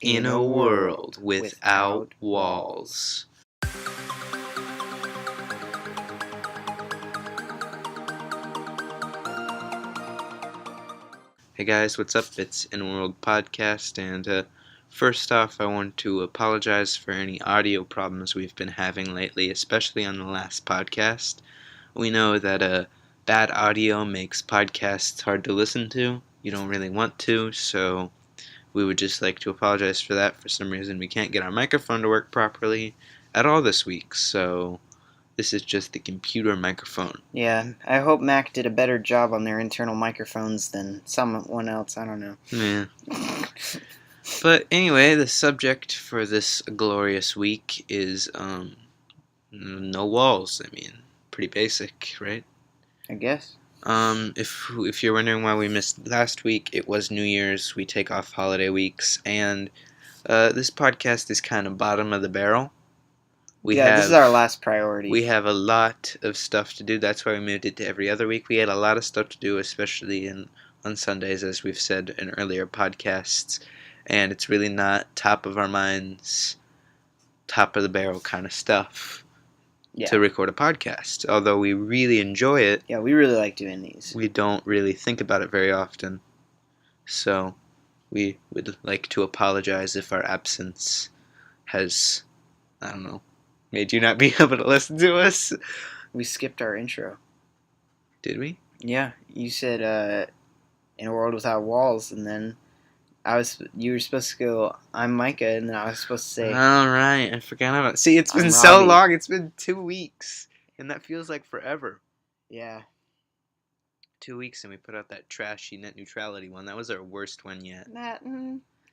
In a world without walls. Hey guys, what's up? It's In a World Podcast, and first off, I want to apologize for any audio problems we've been having lately, especially on the last podcast. We know that bad audio makes podcasts hard to listen to. You don't really want to, so we would just like to apologize for that. For some reason, we can't get our microphone to work properly at all this week, so this is just the computer microphone. Yeah, I hope Mac did a better job on their internal microphones than someone else. I don't know. Yeah. But anyway, the subject for this glorious week is no walls. I mean, pretty basic, right? I guess. If you're wondering why we missed last week, it was New Year's. We take off holiday weeks, and this podcast is kind of bottom of the barrel. This is our last priority. We have a lot of stuff to do. That's why we moved it to every other week. We had a lot of stuff to do, especially on Sundays, as we've said in earlier podcasts. And it's really not top of our minds, top of the barrel kind of stuff to record a podcast. Although we really enjoy it. Yeah, we really like doing these. We don't really think about it very often. So we would like to apologize if our absence has, I don't know, made you not be able to listen to us. We skipped our intro. Did we? Yeah, you said in a world without walls, and then you were supposed to go, I'm Micah, and then I was supposed to say, all right, I forgot about it. See, it's been I'm so Robbie. long. It's been 2 weeks, and that feels like forever. Yeah. 2 weeks, and we put out that trashy net neutrality one. That was our worst one yet.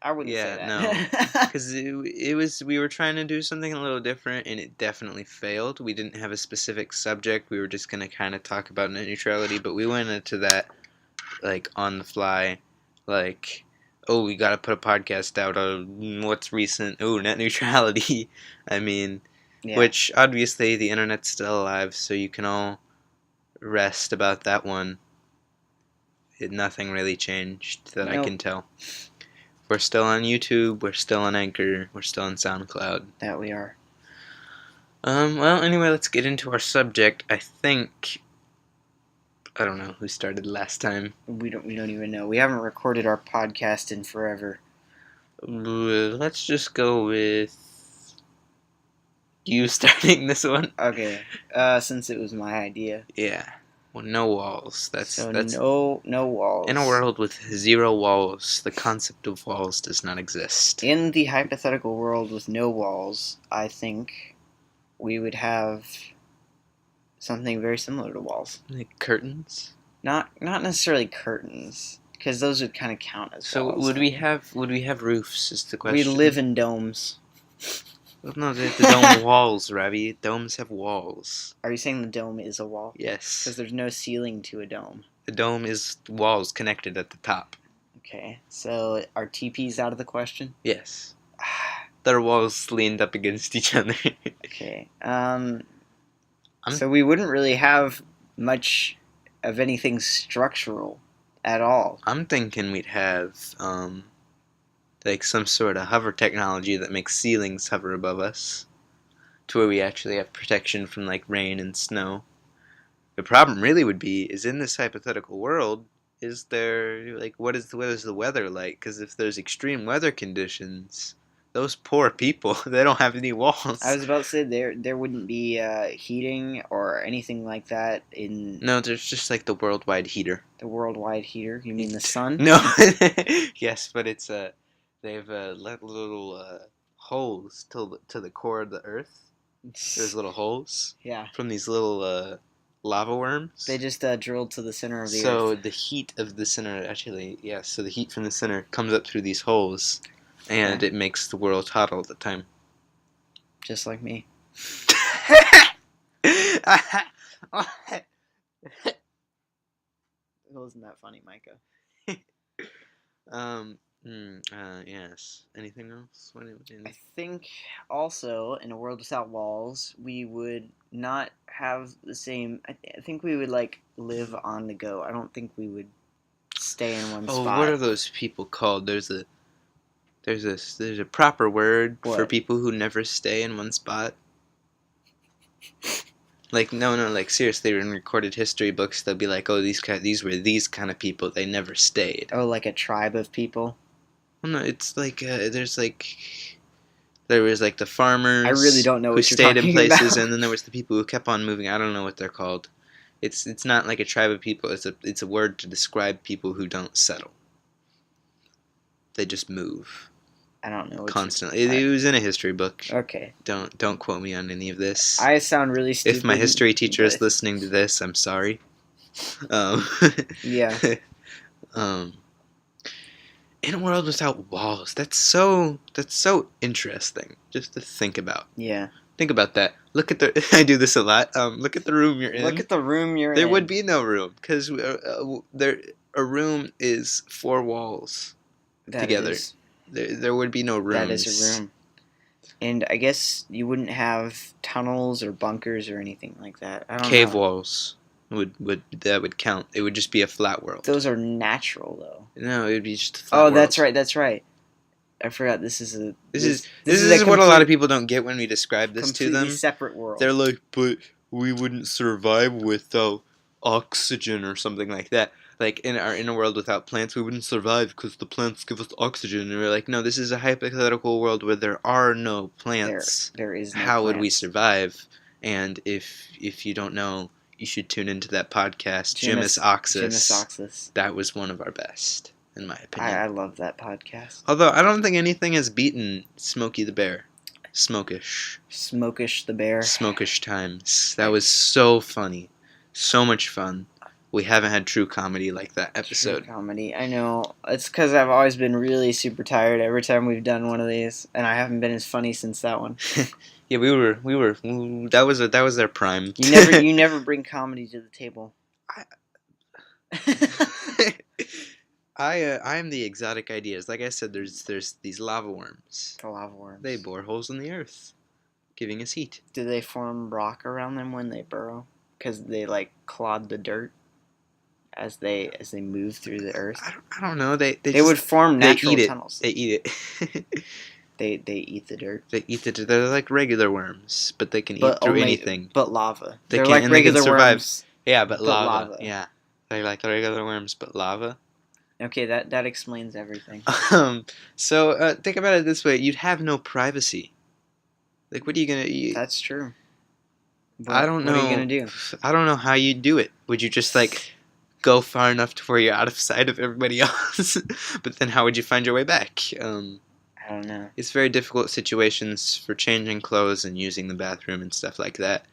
I wouldn't say that. No, because it was, we were trying to do something a little different, and it definitely failed. We didn't have a specific subject. We were just going to kind of talk about net neutrality, but we went into that, like, on the fly, like, oh, we got to put a podcast out on what's recent. Oh, net neutrality. I mean, which, obviously, the internet's still alive, so you can all rest about that one. Nothing really changed that I can tell. We're still on YouTube, we're still on Anchor, we're still on SoundCloud. That we are. Well, anyway, let's get into our subject. I don't know who started last time. We don't even know. We haven't recorded our podcast in forever. Let's just go with you starting this one. Okay. Since it was my idea. Yeah. Well, no walls. That's no walls. In a world with 0 walls, the concept of walls does not exist. In the hypothetical world with no walls, I think we would have something very similar to walls. Like curtains? Not necessarily curtains, because those would kind of count as walls. So would we have roofs? Is the question. We live in domes. Well, no, the dome walls, Ravi. Domes have walls. Are you saying the dome is a wall? Yes. Because there's no ceiling to a dome. The dome is walls connected at the top. Okay, so are TPs out of the question? Yes. Their walls leaned up against each other. Okay. So we wouldn't really have much of anything structural at all. I'm thinking we'd have, like some sort of hover technology that makes ceilings hover above us, to where we actually have protection from like rain and snow. The problem really would be is in this hypothetical world, is there like what is the weather like? Because if there's extreme weather conditions, those poor people, they don't have any walls. I was about to say there wouldn't be heating or anything like that in. No, there's just like the worldwide heater. The worldwide heater? You mean the sun? No. Yes, but it's they've let little holes to the core of the earth. There's little holes. Yeah. From these little lava worms. They just drilled to the center of the earth. So the heat of the center, so the heat from the center comes up through these holes, and it makes the world hot all the time. Just like me. Wasn't that funny, Micah? Yes. Anything else? I think also in a world without walls, we would not have the same. I think we would like live on the go. I don't think we would stay in one spot. Oh, what are those people called? There's There's a proper word for What? people who never stay in one spot. Like no, like seriously, in recorded history books, they'll be like, oh, these were these kind of people. They never stayed. Oh, like a tribe of people. Well, no, it's like there was like the farmers. I really don't know who what you're stayed in talking places, about. and then there was the people who kept on moving. I don't know what they're called. It's not like a tribe of people. It's a word to describe people who don't settle. They just move I don't know. constantly. It was in a history book. Okay. Don't quote me on any of this. I sound really stupid. If my history teacher is but- listening to this, I'm sorry. Yeah. In a world without walls, that's so interesting just to think about. Yeah. Think about that. Look at the. I do this a lot. Look at the room you're in. Look at the room you're in. There would be no room because a room is 4 walls That together. is- There would be no rooms. That is a room. And I guess you wouldn't have tunnels or bunkers or anything like that. I don't Cave know. walls would count. It would just be a flat world. Those are natural, though. No, it would be just a flat Oh, world. that's right. That's right. I forgot. This is This a is what a lot of people don't get when we describe this to completely them. separate world. They're like, but we wouldn't survive without oxygen or something like that. Like in a world without plants, we wouldn't survive because the plants give us oxygen. And we're like, no, this is a hypothetical world where there are no plants. There is no How would we plants. survive? And if you don't know, you should tune into that podcast, Jimus Jimus Oxus. Oxus. That was one of our best, in my opinion. I love that podcast. Although I don't think anything has beaten Smokey the Bear. Smokish. Smokish the Bear. Smokish times. That was so funny. So much fun. We haven't had true comedy like that episode. True comedy. I know. It's because I've always been really super tired every time we've done one of these, and I haven't been as funny since that one. Yeah, we were. That was their prime. You never bring comedy to the table. I am the exotic ideas. Like I said, there's these lava worms. The lava worms. They bore holes in the earth, giving us heat. Do they form rock around them when they burrow? Because they like clod the dirt as they move through the earth. I don't know. They They just- would form they natural eat it. tunnels. They eat it. They eat the dirt. They eat it. They're like regular worms, but they can eat But through only- anything. But lava. They They're can- like and they can regular survive. worms. Yeah, but But lava. lava. Yeah, they're like regular worms, but lava. Okay, that explains everything. So think about it this way: you'd have no privacy. Like, what are you gonna? That's true. I don't know. What are you gonna do? I don't know how you'd do it. Would you just like go far enough to where you're out of sight of everybody else? But then, how would you find your way back? I don't know. It's very difficult situations for changing clothes and using the bathroom and stuff like that.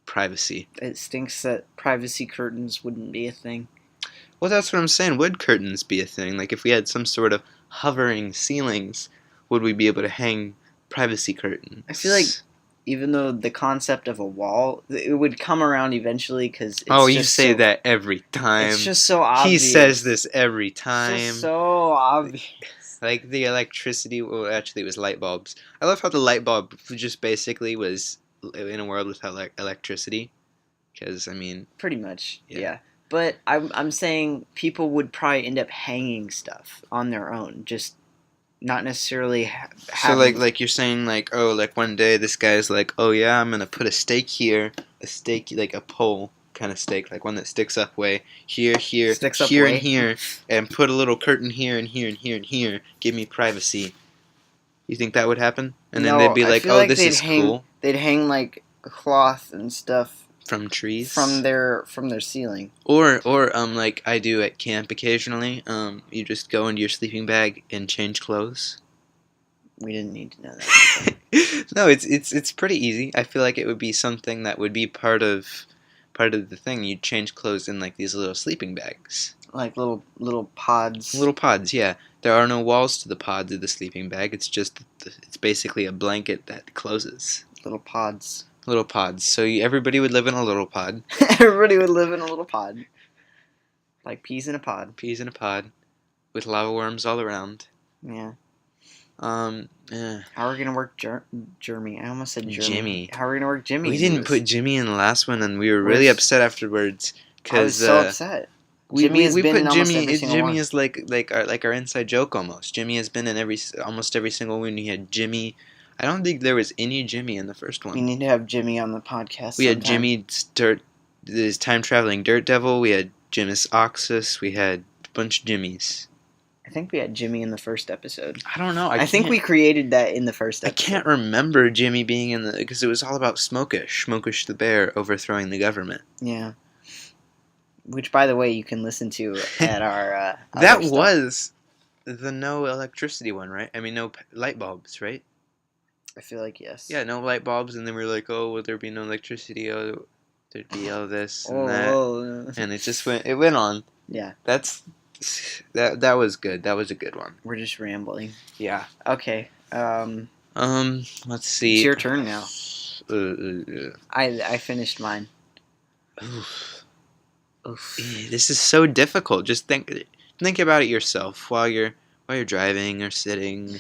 Privacy. It stinks that privacy curtains wouldn't be a thing. Well, that's what I'm saying. Would curtains be a thing? Like, if we had some sort of hovering ceilings, would we be able to hang privacy curtains? I feel like even though the concept of a wall, it would come around eventually because. Oh, you say that every time. It's just so obvious. He says this every It's time. just so obvious. Like the electricity. Well, actually, it was light bulbs. I love how the light bulb just basically was in a world without electricity. Because I mean, Pretty much, Yeah. yeah. But I'm saying people would probably end up hanging stuff on their own, just not necessarily so like you're saying like one day this guy's like, oh yeah, I'm gonna put a stake here, a stake like a pole kind of stake, like one that sticks up way here, Sticks up here, way. and here, and put a little curtain here and here and here and here. Give me privacy. You think that would happen? And then No, they'd be I like, feel oh, like this they'd is hang- cool they'd hang like cloth and stuff from trees from their ceiling. Or like I do at camp occasionally. You just go into your sleeping bag and change clothes. We didn't need to know that. No, it's pretty easy. I feel like it would be something that would be part of the thing. You'd change clothes in like these little sleeping bags. Like little pods. Little pods, yeah. There are no walls to the pods of the sleeping bag. It's just it's basically a blanket that closes. little pods. Little pods. So everybody would live in a little pod. Everybody would live in a little pod. Like peas in a pod. Peas in a pod, with lava worms all around. Yeah. Yeah. How are we gonna work Jeremy? I almost said Jeremy. Jimmy. How are we gonna work Jimmy? We into didn't this? put Jimmy in the last one, and we were really Which- upset afterwards. I was Cause so upset. Jimmy has been in almost every single Jimmy one. is like our inside joke almost. Jimmy has been in almost every single one. We had Jimmy. I don't think there was any Jimmy in the first We one. need to have Jimmy on the podcast. We had sometime. Jimmy this time traveling dirt devil. We had Jimmy's Oxus. We had a bunch of Jimmys. I think we had Jimmy in the first episode. I don't know. I think we created that in the first I episode. can't remember Jimmy being in the because it was all about Smokish the bear overthrowing the government. Yeah. Which, by the way, you can listen to at our. That other stuff. was the no electricity one, right? I mean, no light bulbs, right? I feel like yes. Yeah, no light bulbs, and then we were like, oh, will there be no electricity? Oh, there'd be all this and that, and it just went. It went on. Yeah. That was good. That was a good one. We're just rambling. Yeah. Okay. Let's see. It's your turn now. Uh, I finished mine. oof. Oof. This is so difficult. Just think about it yourself while you're driving or sitting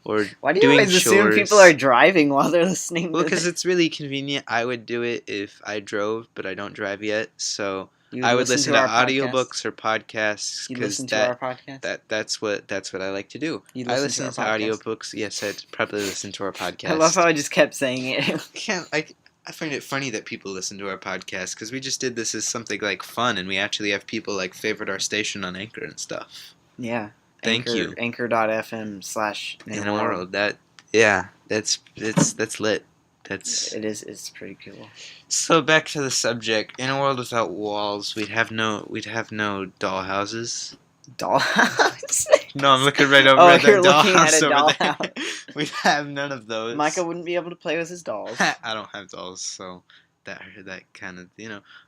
or Why do you doing always assume chores. people are driving while they're listening? Well, to because this? it's really convenient. I would do it if I drove, but I don't drive yet. So You I would listen to our podcast? audiobooks or podcasts You because listen to our podcast. that's what I like to do. You I listen listen to our to podcast? audiobooks. Yes, I'd probably listen to our podcast. I love how I just kept saying it. I find it funny that people listen to our podcast because we just did this as something like fun, and we actually have people like favorite our station on Anchor and stuff. Yeah. Thank you. Anchor.fm/In In a world that's lit. It is. It's pretty cool. So back to the subject. In a world without walls, we'd have no doll houses. Dollhouse. No, I'm looking right over Oh, at you're that looking at dollhouse a over there. dollhouse. We'd have none of those. Micah wouldn't be able to play with his dolls. I don't have dolls, so that kind of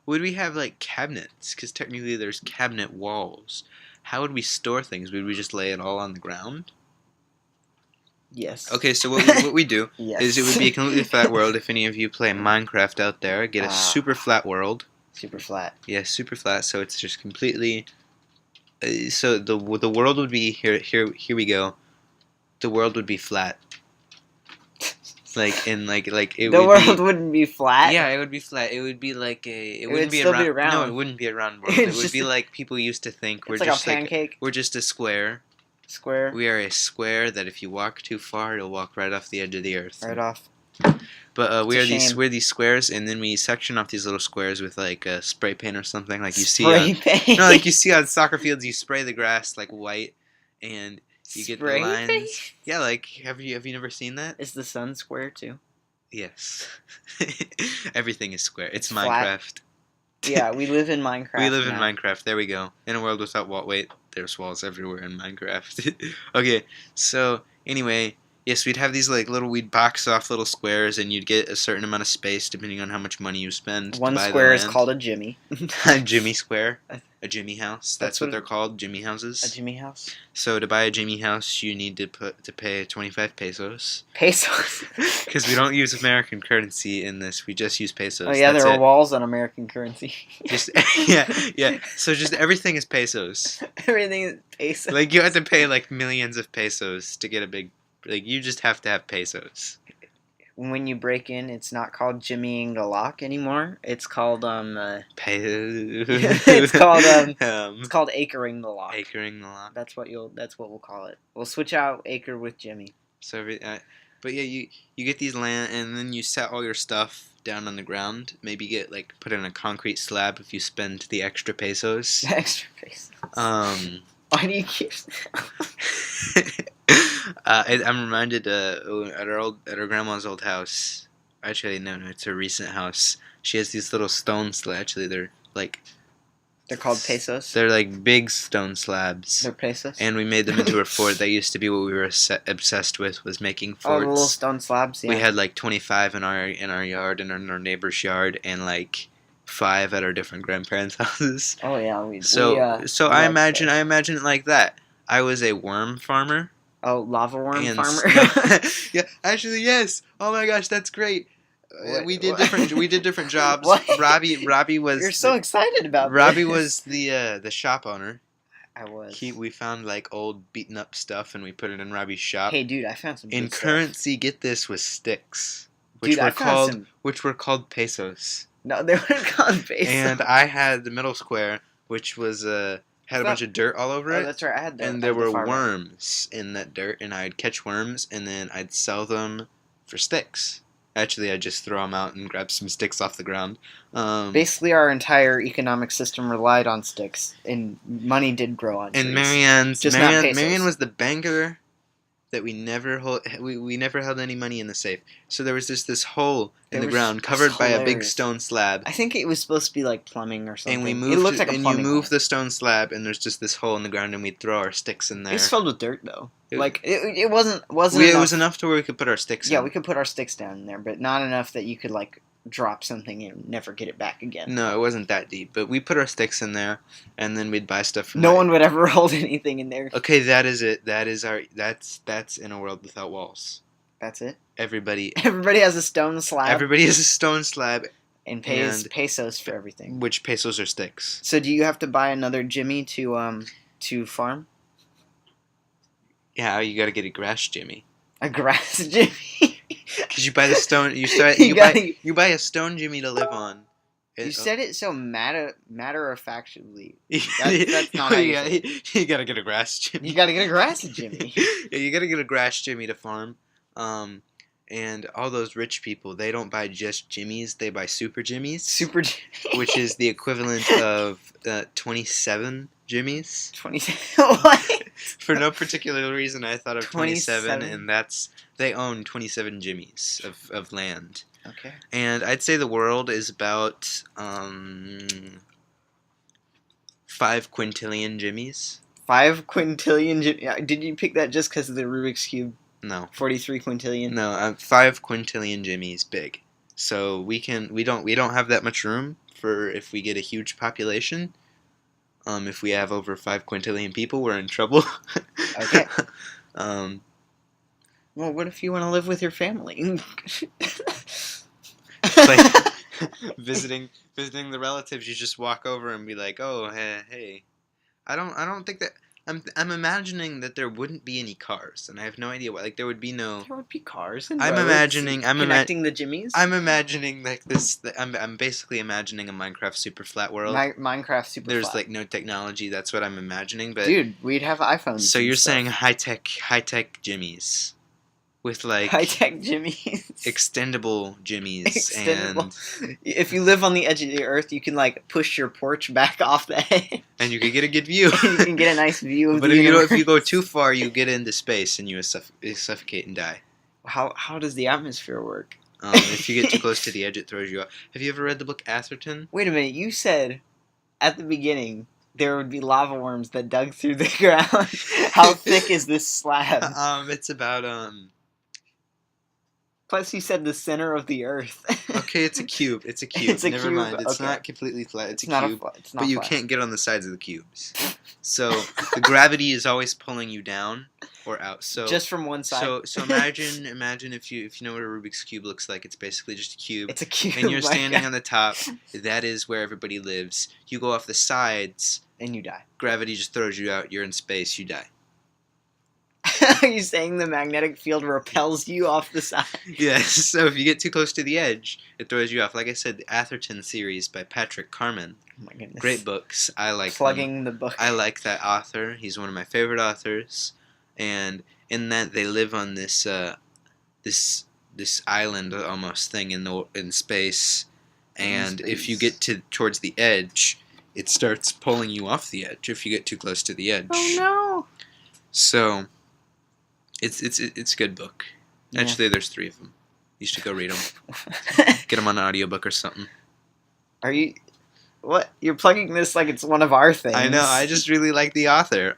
Would we have like cabinets? Because technically there's cabinet walls. How would we store things? Would we just lay it all on the ground? Yes. Okay, so what we do Yes. is it would be a completely flat world. If any of you play Minecraft out there, get a super flat world. super flat. Yeah, super flat. So it's just completely. So the world would be here. We go. The world would be flat. Like in like it The would world be, wouldn't be flat. Yeah, it would be flat. It would be like a. It would wouldn't be still a round. be round. No, it wouldn't be a round world. It's It would just be a- like people used to think we're It's like just a pancake. we're just a square. Square. We are a square that if you walk too far, you'll walk right off the edge of the earth. Right off. But It's a shame. we're these squares, and then we section off these little squares with like spray paint or something, like you see. Spray paint. No, like you see on soccer fields, you spray the grass like white, and you get Spray the lines. paint? Yeah, like have you never seen that? Is the sun square too? Yes. Everything is square. It's Flat. Minecraft. Yeah, we live in Minecraft. We live in now. Minecraft. There we go. In a world without wall. Wait, there's walls everywhere in Minecraft. Okay, so anyway, yes, we'd have these like we'd box off little squares, and you'd get a certain amount of space depending on how much money you spend. One to buy square the is land. called a Jimmy. a Jimmy Square, a Jimmy house. That's what what they're called, Jimmy houses. A Jimmy house. So to buy a Jimmy house, you need to pay 25 pesos. Pesos. Because we don't use American currency in this, we just use pesos. Oh yeah, That's there are it. walls on American currency. Just yeah. So just everything is pesos. Everything is pesos. Like you have to pay like millions of pesos to get a big. Like you just have to have pesos. When you break in, it's not called jimmying the lock anymore. It's called It's called, it's called acring the lock. acring the lock. That's what we'll call it. We'll switch out acre with Jimmy. So, but yeah, you get these land, and then you set all your stuff down on the ground. Maybe get put in a concrete slab if you spend the extra pesos. Extra pesos. Um, Why do you keep? I'm reminded at our grandma's old house. Actually, no, it's her recent house. She has these little stone slabs. Actually, they're They're called pesos. they're like big stone slabs. They're pesos. And we made them into a fort. That used to be what we were obsessed with, was making Oh, forts. the little stone slabs. Yeah. We had 25 in our yard, and in our neighbor's yard, and 5 at our different grandparents' houses. Oh yeah. So I love imagine those. it like that. I was a worm farmer. Oh, lava worm And farmer. yeah, actually yes. Oh my gosh, that's great. What- We did what? different jobs. What? Robbie was You're so excited about Robbie this. was the shop owner. I was. We found old beaten up stuff, and we put it in Robbie's shop. Hey, dude, I found some. In good stuff. currency, get this, was sticks, which Dude, I were found called some- which were called pesos. No, they were called pesos. And I had the middle square which was had a That- bunch of dirt all over Oh, it. that's right. I had that. And there were worms in that dirt, and I'd catch worms, and then I'd sell them for sticks. Actually, I'd just throw them out and grab some sticks off the ground. Basically, our entire economic system relied on sticks, and money did grow on trees. and Just not pesos. Marianne was the banker that we never held any money in the safe. So there was just this hole in the ground covered by a big hilarious. stone slab. I think it was supposed to be like plumbing or something. And we moved it looked like a and you plumbing move hole. the stone slab, and there's just this hole in the ground, and we'd throw our sticks in It there. was filled with dirt though. It- Like it wasn't It enough. was enough to where we could put our sticks Yeah, in. we could put our sticks down in there, but not enough that you could like drop something and never get it back again. No, it wasn't that deep, but we put our sticks in there, and then we'd buy stuff from. No one would ever hold anything in there. Okay, that is it. That's In a World Without Walls. That's it. Everybody Everybody has a stone slab has a stone slab, and pays and- pesos for everything. which pesos are sticks. So do you have to buy another Jimmy to farm? Yeah, you gotta get a grass Jimmy. A grass Jimmy? Cause you buy the stone. You buy a stone Jimmy to live on. You said it so matter of factually. That's not how you yeah, say you gotta get a grass Jimmy. You gotta get a grass Jimmy. Yeah, you gotta get a grass Jimmy to farm. And all those rich people, they don't buy just Jimmies, they buy Super Jimmies. Super Jimmy. Which is the equivalent of 27 Jimmies. 27. What? For no particular reason, I thought of 27, 27? and they own 27 Jimmies of land. Okay. And I'd say the world is about 5 quintillion Jimmies. 5 quintillion Jimmy. Did you pick that just because of the Rubik's Cube? No. 43 quintillion? No, 5 quintillion Jimmies big. So we don't have that much room for if we get a huge population. If we have over 5 quintillion people, we're in trouble. Okay. um, Well, what if you want to live with your family? like visiting the relatives, you just walk over and be like, "Oh, hey." I don't think that I'm imagining that there wouldn't be any cars, and I have no idea why. Like there would be no. There would be cars and I'm roads imagining- connecting the Jimmies. I'm imagining like this. I'm basically imagining a Minecraft super flat world. Minecraft super There's flat. like no technology. That's what I'm imagining. But Dude, we'd have iPhones. so and you're stuff. saying high tech Jimmies with like high-tech Jimmies. extendable Jimmies Extendable. If you live on the edge of the earth, you can like push your porch back off the edge. and you could get a good view. You can get a nice view of But the if you universe. go too far, you get into space and you suffocate and die. How does the atmosphere work? If you get too close to the edge, it throws you off. Have you ever read the book Atherton? Wait a minute, you said at the beginning there would be lava worms that dug through the ground. How thick is this slab? It's about Plus, you said the center of the earth. Okay, it's a cube. It's a cube. It's a Never cube, mind. It's okay. not completely flat. It's a not cube. it's not But you flat. can't get on the sides of the cubes. So the gravity is always pulling you down or out. So just from one side. so imagine if you know what a Rubik's cube looks like. It's basically just a cube. It's a cube. And you're my standing God. on the top. That is where everybody lives. You go off the sides. and you die. Gravity just throws you out. You're in space. You die. Are you saying the magnetic field repels you off the side? Yes. So if you get too close to the edge, it throws you off. Like I said, the Atherton series by Patrick Carman. Oh my goodness. Great books. I like them. Plugging the book. I like that author. He's one of my favorite authors, and in that they live on this this island almost thing in space, and if you get towards the edge, it starts pulling you off the edge if you get too close to the edge. Oh So, it's a good book. Yeah. Actually, there's 3 of them. You should go read them. no! Get them on an audiobook or something. Are you? What? You're plugging this like it's one of our things. I know. I just really like the author.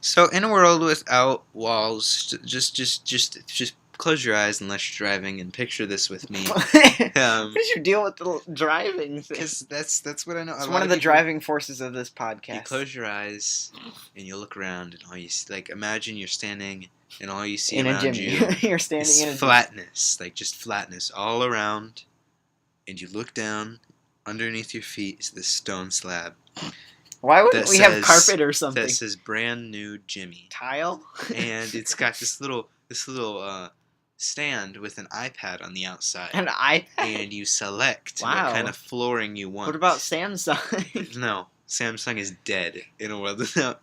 So in a world without walls, just close your eyes unless you're driving and picture this with me. what is your deal with the driving thing? Because that's what I know. It's A one lot of the people- driving forces of this podcast. You close your eyes and you look around and all you see, like imagine you're standing and all you see in a around gym. you You're standing is in a gym. flatness, like just flatness all around, and you look down. Underneath your feet is this stone slab Why wouldn't that we have says- carpet or something? that says "Brand New Jimmy," Tile? and it's got this little stand with an iPad on the outside, An iPad? and you select Wow. what kind of flooring you want. What about Samsung? No, Samsung is dead in a world without.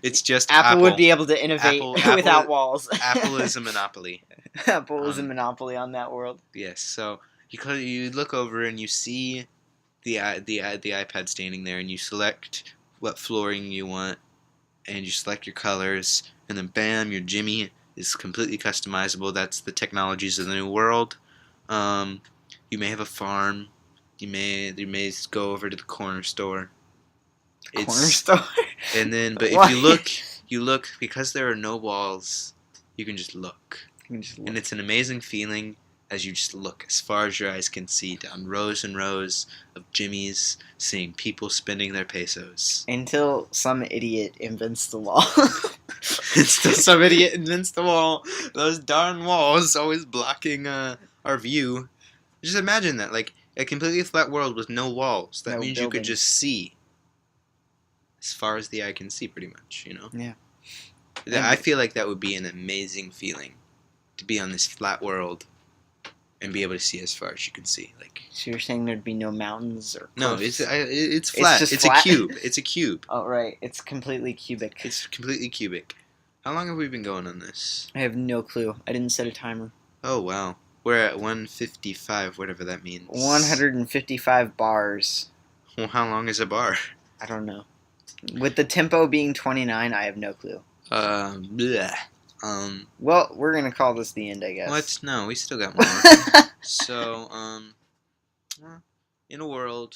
It's just Apple would be able to innovate Apple- without walls. Apple is a monopoly. Apple is a Um, monopoly on that world. Yes, so you look over and you see the iPad standing there, and you select what flooring you want, and you select your colors, and then bam, your Jimmy is completely customizable. That's the technologies of the new world. You may have a farm. You may go over to the corner store. Corner store. And then, but Why? if you look because there are no walls. You can just look. You can just look. And it's an amazing feeling as you just look as far as your eyes can see down rows and rows of Jimmys, seeing people spending their pesos. Until some idiot invents the wall. Until some idiot invents the wall. Those darn walls always blocking our view. Just imagine that, like a completely flat world with no walls. That No means you could buildings. just see as far as the eye can see, pretty much. You know. Yeah. I feel like that would be an amazing feeling, to be on this flat world and be able to see as far as you can see. Like, So you're saying there'd be no mountains or no, cliffs? it's flat. just It's flat? a cube. It's a cube. Oh right, it's completely cubic. It's completely cubic. How long have we been going on this? I have no clue. I didn't set a timer. Oh wow, we're at 155, whatever that means. 155 bars. Well, how long is a bar? I don't know. With the tempo being 29, I have no clue. Bleh. Well, we're gonna call this the end, I guess. What? No, we still got more. So, well, in a world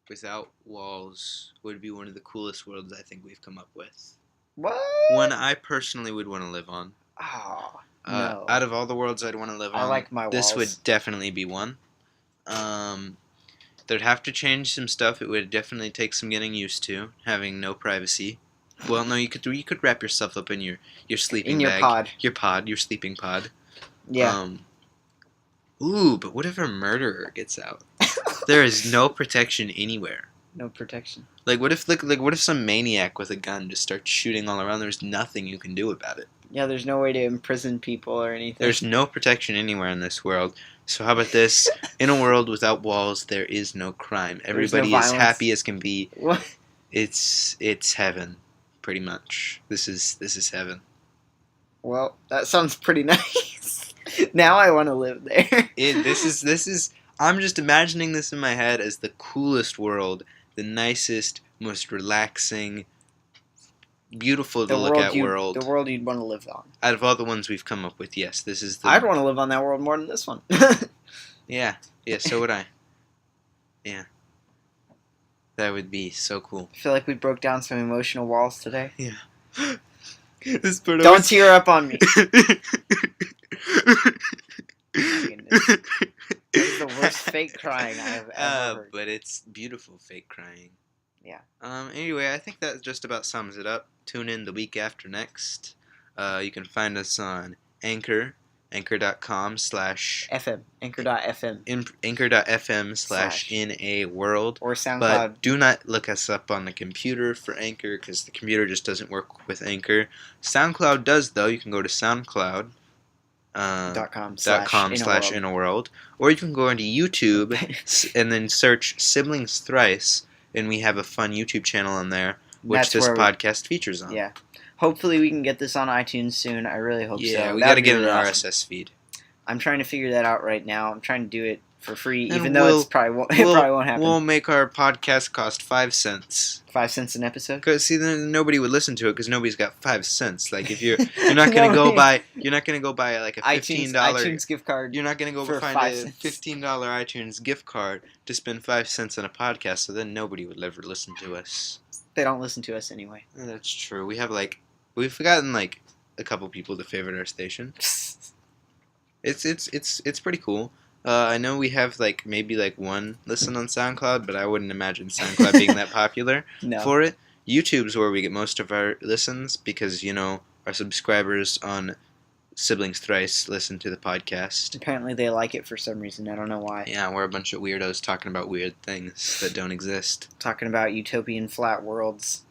without walls would be one of the coolest worlds I think we've come up with. What? One I personally would want to live on. Oh, no. Out of all the worlds I'd want to live on, I like my this would walls. definitely be one. There'd have to change some stuff. It would definitely take some getting used to, having no privacy. Well, no, you could wrap yourself up in your sleeping In your bag. pod. Your sleeping pod. Yeah. Ooh, but what if a murderer gets out? There is no protection anywhere. No protection. Like what if some maniac with a gun just starts shooting all around? There's nothing you can do about it. Yeah, there's no way to imprison people or anything. There's no protection anywhere in this world. So how about this? In a world without walls, there is no crime. There's no Everybody is violence. happy as can be. What? It's heaven, pretty much. This is heaven. Well, that sounds pretty nice. Now I want to live there. This is. I'm just imagining this in my head as the coolest world, the nicest, most relaxing, beautiful to look at world. The world you'd want to live on. Out of all the ones we've come up with, yes, this is the. I'd want to live on that world more than this one. Yeah, so would I. Yeah. That would be so cool. I feel like we broke down some emotional walls today. This part Don't tear up on me. Goodness. That is the worst fake crying I have ever heard. But it's beautiful fake crying. Yeah. Anyway, I think that just about sums it up. Tune in the week after next. You can find us on Anchor, anchor.com/ FM. Anchor.fm. anchor.fm/inaworld. Or SoundCloud. But do not look us up on the computer for Anchor, because the computer just doesn't work with Anchor. SoundCloud does, though. You can go to SoundCloud. .com/inaworld, or you can go into YouTube and then search Siblings Thrice, and we have a fun YouTube channel on there, which That's this where podcast features on. Yeah. Hopefully we can get this on iTunes soon. I really hope so. Yeah, we That'd got to be get really an awesome. RSS feed. I'm trying to figure that out right now. I'm trying to do it for free, And even though it's probably won't, it probably won't happen. We'll make our podcast cost 5 cents. 5 cents an episode. Cause see, then nobody would listen to it because nobody's got 5 cents. Like if you're not gonna go buy like a $15. iTunes gift card. You're not gonna go for find 5 a cents. $15 iTunes gift card to spend 5 cents on a podcast. So then nobody would ever listen to us. They don't listen to us anyway. That's true. We've gotten like a couple people to favorite our station. It's pretty cool. I know we have like maybe like one listen on SoundCloud, but I wouldn't imagine SoundCloud being that popular No. for it. YouTube's where we get most of our listens because, our subscribers on Siblings Thrice listen to the podcast. Apparently they like it for some reason. I don't know why. Yeah, we're a bunch of weirdos talking about weird things that don't exist. Talking about utopian flat worlds.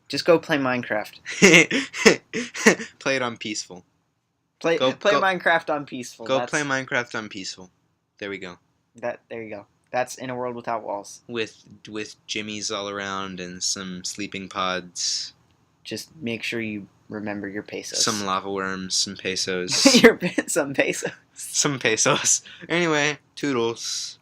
Just go play Minecraft. Play it on peaceful. Play Go- Minecraft on peaceful. Go play Minecraft on peaceful. There we go. There you go. That's In a World Without Walls. with jimmies all around and some sleeping pods, Just make sure you remember your pesos. some lava worms, some pesos, your some pesos. some pesos. Anyway, toodles.